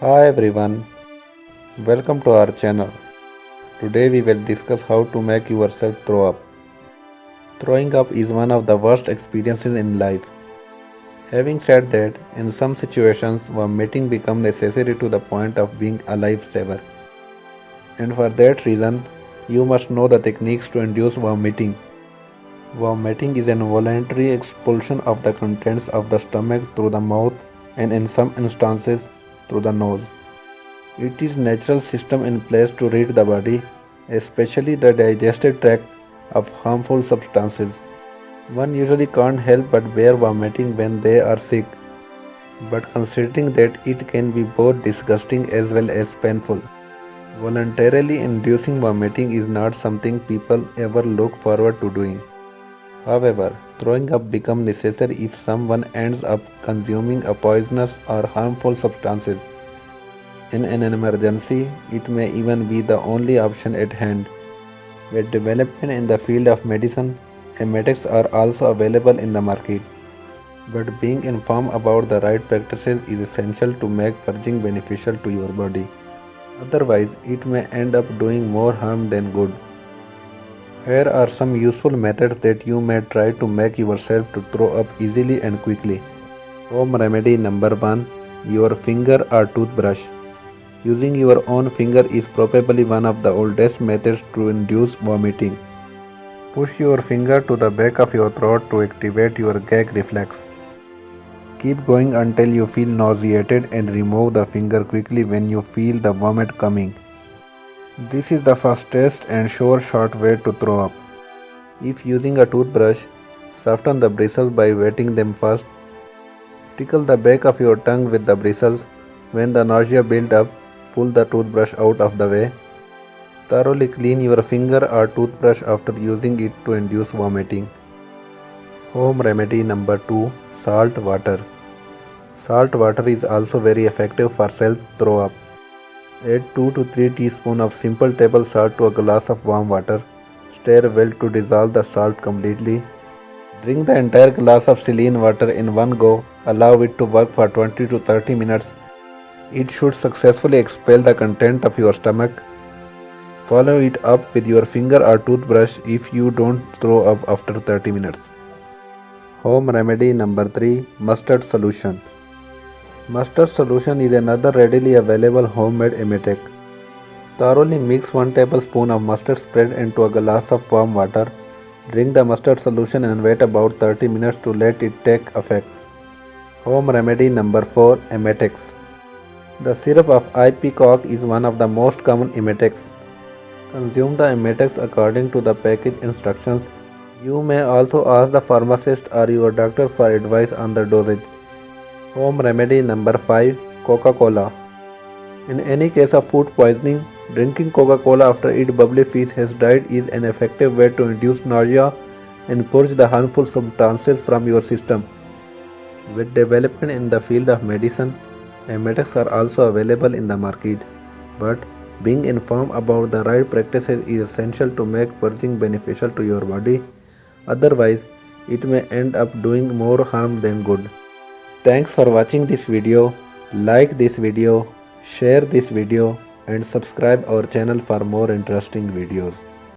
Hi everyone, welcome to our channel. Today we will discuss how to make yourself throw up. Throwing up is one of the worst experiences in life. Having said that, in some situations vomiting becomes necessary to the point of being a lifesaver. And for that reason, you must know the techniques to induce vomiting. Vomiting is an involuntary expulsion of the contents of the stomach through the mouth and in some instances through the nose. It is natural system in place to rid the body, especially the digestive tract, of harmful substances. One usually can't help but bear vomiting when they are sick, but considering that it can be both disgusting as well as painful. Voluntarily inducing vomiting is not something people ever look forward to doing. However, throwing up becomes necessary if someone ends up consuming a poisonous or harmful substances. In an emergency, it may even be the only option at hand. With development in the field of medicine, emetics are also available in the market. But being informed about the right practices is essential to make purging beneficial to your body. Otherwise, it may end up doing more harm than good. Here are some useful methods that you may try to make yourself to throw up easily and quickly. Home remedy number 1, your finger or toothbrush. Using your own finger is probably one of the oldest methods to induce vomiting. Push your finger to the back of your throat to activate your gag reflex. Keep going until you feel nauseated and remove the finger quickly when you feel the vomit coming. This is the fastest and sure short way to throw up. If using a toothbrush, soften the bristles by wetting them first. Tickle the back of your tongue with the bristles. When the nausea builds up, pull the toothbrush out of the way. Thoroughly clean your finger or toothbrush after using it to induce vomiting. Home remedy number 2, salt water. Salt water is also very effective for self throw up. Add 2 to 3 teaspoons of simple table salt to a glass of warm water. Stir well to dissolve the salt completely. Drink the entire glass of saline water in one go. Allow it to work for 20 to 30 minutes. It should successfully expel the content of your stomach. Follow it up with your finger or toothbrush if you don't throw up after 30 minutes. Home remedy number 3, mustard solution. Mustard solution is another readily available homemade emetic. Thoroughly mix 1 tablespoon of mustard spread into a glass of warm water. Drink the mustard solution and wait about 30 minutes to let it take effect. Home remedy number 4, emetics. The syrup of ipecac is one of the most common emetics. Consume the emetics according to the package instructions. You may also ask the pharmacist or your doctor for advice on the dosage. Home remedy number 5, CocaCola. In any case of food poisoning, drinking Coca-Cola after its bubbly fish has died is an effective way to induce nausea and purge the harmful substances from your system. With development in the field of medicine, emetics are also available in the market, but being informed about the right practices is essential to make purging beneficial to your body. Otherwise, it may end up doing more harm than good. Thanks for watching this video. Like this video, share this video and subscribe our channel for more interesting videos.